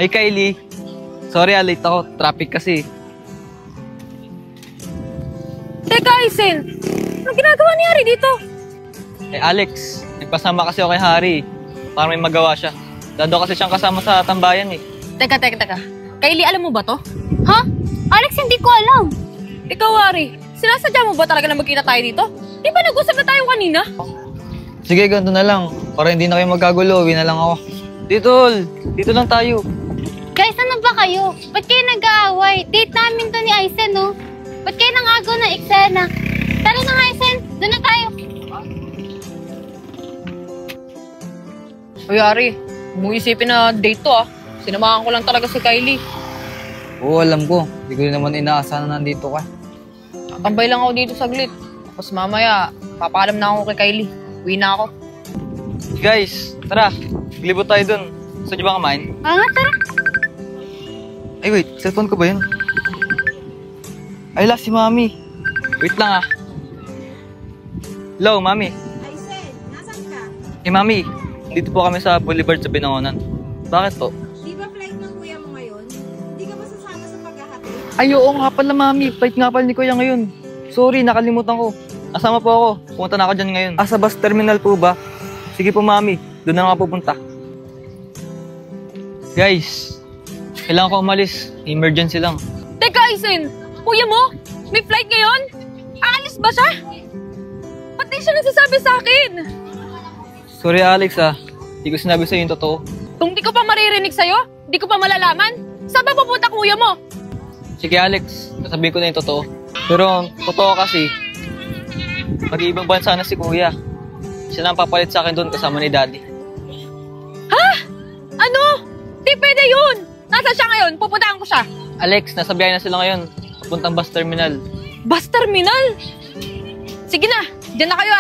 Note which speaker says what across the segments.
Speaker 1: Hey Kylie, sorry late ako. Traffic kasi.
Speaker 2: Teka, Aisen! Anong ginagawa ni Harry dito?
Speaker 1: Alex, nagpasama kasi ako kay Harry. Para may magawa siya. Dado kasi siyang kasama sa tambayan eh.
Speaker 2: Teka. Kylie, alam mo ba to?
Speaker 3: Ha? Alex, hindi ko alam.
Speaker 2: Ikaw, Harry, sinasadya mo ba talaga na magkita tayo dito? Di ba nag-usap na tayo kanina?
Speaker 1: Sige, ganito na lang. Para hindi na kayo magkagulo, uwi na lang ako. Dito lang tayo.
Speaker 3: Guys, ano ba kayo? Ba't kayo nag-aaway? Date namin to ni Aisen, no? Ba't kayo nangagaw ng eksena? Tara na, Aisen. Doon na tayo.
Speaker 2: Uy, Harry, huwag mo isipin na date to Sinamahan ko lang talaga si Kylie.
Speaker 1: Oo, alam ko. Hindi ko naman inaasahan na nandito ka.
Speaker 2: Tambay lang ako dito saglit. Tapos mamaya, papaalam na ako kay Kylie. Uwi na ako.
Speaker 1: Guys, tara. Maglibot tayo dun. Gusto niyo ba kumain?
Speaker 3: Tara.
Speaker 1: Ay, wait. Cellphone ko ba yun? Ay, si Mami. Wait lang Hello, Mami.
Speaker 4: Aisen, nasan ka?
Speaker 1: Mami. Dito po kami sa Boulevard sa Binangonan. Bakit po?
Speaker 4: Di ba flight ng kuya mo ngayon? Hindi ka ba sasama sa paghahatid?
Speaker 1: Ay, oo nga pala, Mami. Flight nga pala ni Kuya ngayon. Sorry, nakalimutan ko. Asama po ako. Pumunta na ako dyan ngayon. Sa bus terminal po ba? Sige po, Mami. Doon na nga pupunta. Guys, kailangan ko umalis. Emergency lang.
Speaker 2: Teka, Aisen! Kuya mo? May flight ngayon? Aalis ba siya? Ba't di siya nagsasabi sa akin?
Speaker 1: Sorry, Alex Hindi ko sinabi sa'yo yung totoo.
Speaker 2: Kung di ko pa maririnig sa'yo, di ko pa malalaman, saan ba pupunta kuya mo?
Speaker 1: Sige, Alex. Sasabihin ko na yung totoo. Pero, totoo kasi, mag-iibang bansa na si Kuya. Siya na ang papalit sa akin doon kasama ni Daddy.
Speaker 2: Ha? Ano? Di pwede yun! Nasaan siya ngayon? Pupuntahan ko siya.
Speaker 1: Alex, nasa biyahe na sila ngayon. Pupuntang bus terminal.
Speaker 2: Bus terminal? Sige na, dyan na kayo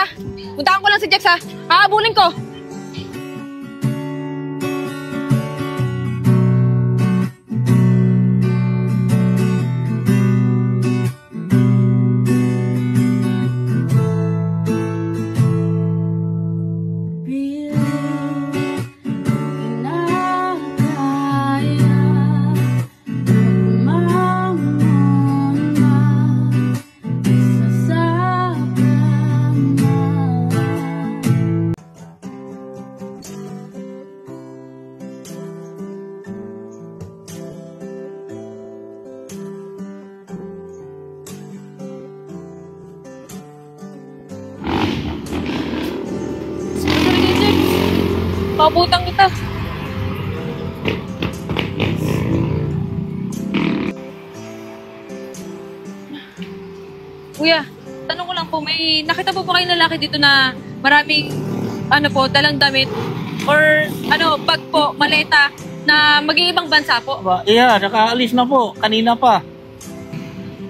Speaker 2: Puntahan ko lang si Jex Hahabulin ko. Pabutang kita. Kuya, tanong ko lang po, may nakita po ba kayong lalaki dito na maraming dalang damit or bag po, maleta na mag-iibang bansa po?
Speaker 5: Iya, nakaalis na po. Kanina pa.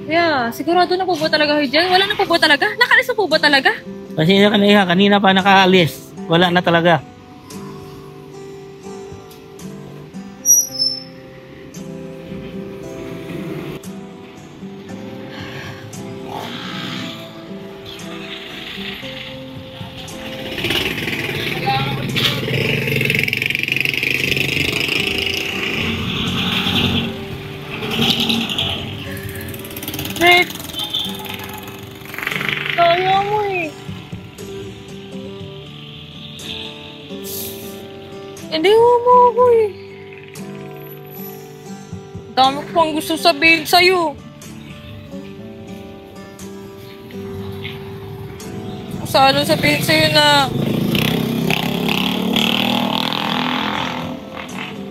Speaker 2: Kuya, sigurado na po ba talaga kayo dyan? Wala na po ba talaga? Nakalis na po ba talaga?
Speaker 5: Kasi kanina pa nakaalis. Wala na talaga.
Speaker 2: Rick! Kaya mo Hindi mo ako Dami ko pang gusto sabihin sa'yo. Sana sabihin sa'yo na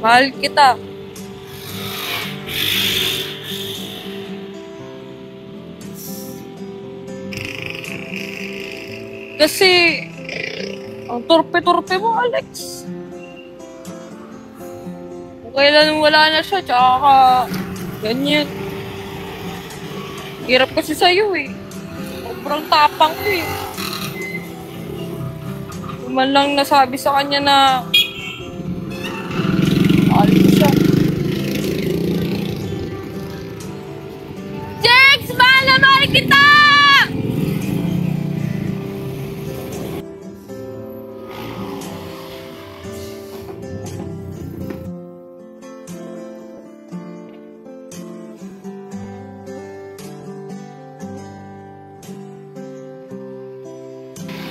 Speaker 2: mahal kita. Kasi ang torpe-torpe mo, Alex. Kung kailan wala na siya, tsaka ganyan. Hirap kasi sa'yo Sobrang tapang ko Kung man lang nasabi sa kanya na mahal ko siya. Jex! Mahal na mahal kita!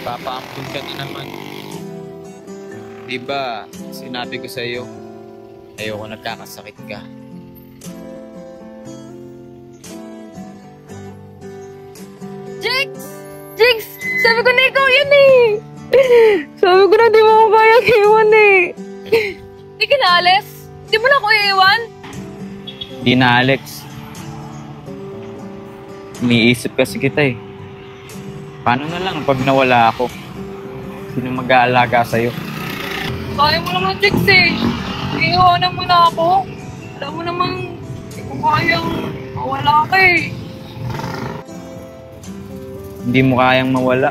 Speaker 6: Papaampun ka na naman. Diba, sinabi ko sa'yo, ayoko nagkakasakit ka.
Speaker 2: Jigs! Jigs! Sabi ko na ikaw yan eh! Sabi ko na di mo ako kayang iwan eh! Di ka na, Alex? Di mo na ako iiwan?
Speaker 6: Di na, Alex. Iniisip kasi kita eh. Paano na lang pag nawala ako? Sino mag-aalaga sa'yo?
Speaker 2: Kaya mo naman, Jigs eh. Iiwanan mo na ako. Alam mo naman, hindi ko kayang mawala ka eh.
Speaker 6: Hindi mo kayang mawala.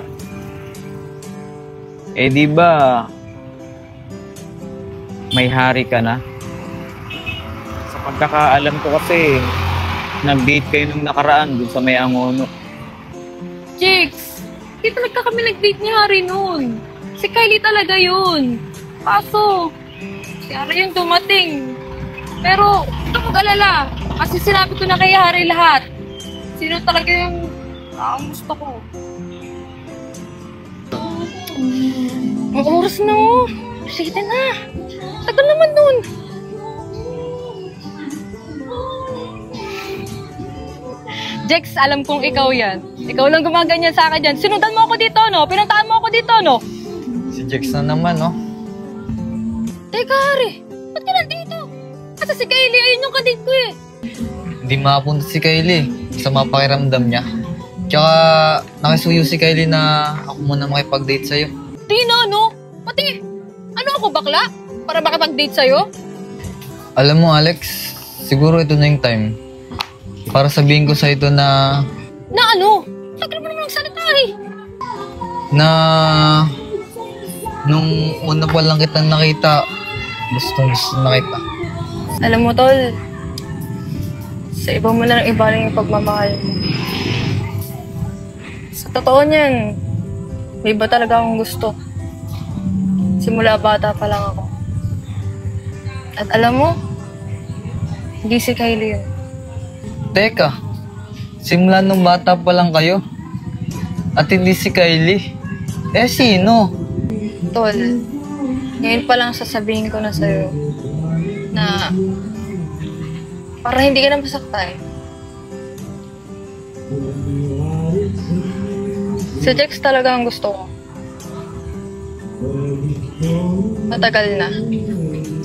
Speaker 6: Eh di ba may hari ka na? Sa pagkakaalam ko kasi, nag-date kayo nung nakaraan dun sa may Angono.
Speaker 2: Jigs, hindi talaga kami nag-date ni Harry noon. Si Kylie talaga yun. Kaso, si Harry yung dumating. Pero, huwag mag-alala. Kasi sinabi ko na kay Harry lahat. Sino talaga yung ang gusto ko. Ang oras na oh. Sige na. Tagal naman dun. Jex, alam kong ikaw yan. Ikaw lang gumaganyan sa akin dyan. Sinundan mo ako dito, no? Pinuntahan mo ako dito, no?
Speaker 1: Si Jex na naman, no?
Speaker 2: Teka, Harry. Ba't ka nandito? Kasi si Kylie, ayun yung kadate ko eh.
Speaker 1: Hindi makapunta si Kylie. Sa mga pakiramdam niya. Tsaka, nakisuyo si Kylie na ako muna makipag-date sa'yo.
Speaker 2: Tina, no? Pati, ano ako bakla? Para makipag-date sa'yo?
Speaker 1: Alam mo, Alex, siguro ito na yung time. Para sabihin ko sa ito na...
Speaker 2: Na ano? Tagal mo naman nagsalita eh.
Speaker 1: Na... Nung una pa lang kitang nakita, gusto na kita.
Speaker 2: Alam mo, Tol, sa iba mo na lang iba rin yung pagmamahal mo. Sa totoo niyan, may iba talaga akong gusto. Simula bata pa lang ako. At alam mo, hindi si Kylie yun.
Speaker 1: Teka, simula nung bata pa lang kayo? At hindi si Kylie? Eh, sino?
Speaker 2: Tol, ngayon pa lang sasabihin ko na sa'yo na para hindi ka na masaktan. Si Jex talaga ang gusto ko. Matagal na.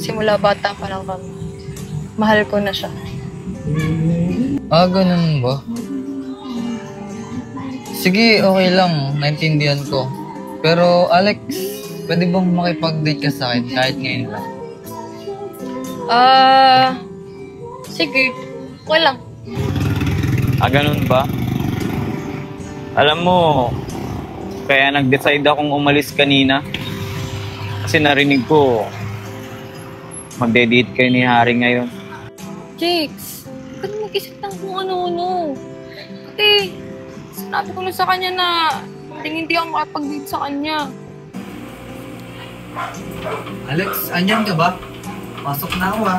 Speaker 2: Simula bata pa lang kami. Mahal ko na siya.
Speaker 1: Ah, ganun ba? Sige, okay lang. Naintindihan ko. Pero, Alex, pwede bang makipag-date ka sa akin kahit ngayon lang?
Speaker 2: Sige. Okay lang.
Speaker 6: Ah, ganun ba? Alam mo, kaya nag-decide akong umalis kanina. Kasi narinig ko, magde-date kayo ni Harry ngayon.
Speaker 2: Jex, ba't mag-isip lang kung ano-ano? Kasi, sinabi ko na sa kanya na hindi ako makapag-date sa kanya.
Speaker 1: Alex, andyan ka ba? Pasok na ako, ha?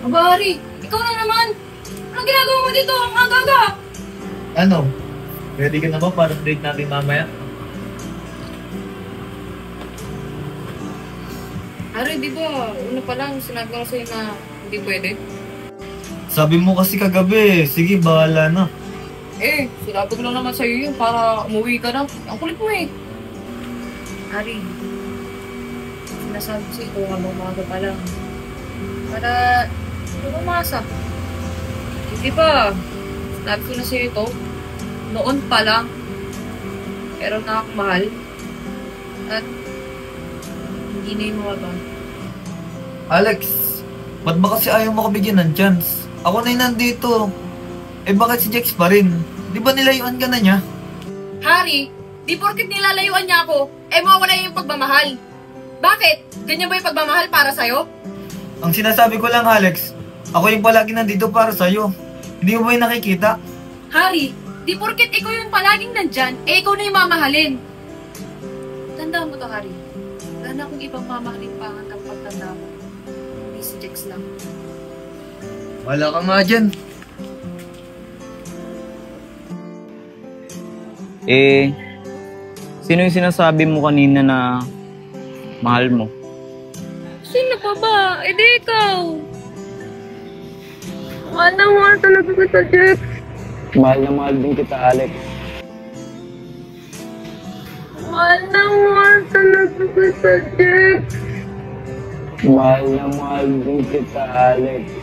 Speaker 2: Aba, Harry, ikaw na naman! Anong ginagawa mo dito? Ang aga-aga!
Speaker 1: Ano? Ready ka na ba para date natin mamaya?
Speaker 2: Harry, di ba, una pa lang sinabi ko sa'yo na hindi pwede?
Speaker 1: Sabi mo kasi kagabi, sige, bahala na.
Speaker 2: Eh, sinabi ko lang naman sa'yo yun para umuwi ka na. Ang kulit mo eh. Harry, sinasabi ko sa'yo kung umaga pa lang. Para umasa. Hindi ba, sinabi ko na sa'yo ito, noon pa lang, pero na akong mahal. At hindi na yung mawaba.
Speaker 1: Alex, ba't ba kasi ayaw mo kabigyan ng chance? Ako na yung nandito. Eh bakit si Jex pa rin? Di ba nilayuan ka na niya?
Speaker 2: Harry, di porkit nilalayuan niya ako, eh mawawala yung pagmamahal. Bakit? Ganyan ba yung pagmamahal para sa'yo?
Speaker 1: Ang sinasabi ko lang, Alex, ako yung palagi nandito para sa'yo. Hindi mo ba yung nakikita?
Speaker 2: Harry, di porkit ikaw yung palaging nandyan, eh ikaw na yung mamahalin. Tandaan mo to, Harry. Wala na akong ibang mamahalin pa hanggang pagtanda mo. Hindi si Jex lang.
Speaker 1: Wala ka nga dyan.
Speaker 6: Eh, sino yung sinasabi mo kanina na mahal mo?
Speaker 2: Sino pa ba? Eh di ikaw. Mahal na mahal talaga kita, Jeff.
Speaker 6: Mahal na mahal din kita, Alex.
Speaker 2: Mahal na mahal talaga kita, Jeff.
Speaker 6: Mahal na mahal din kita, Alex.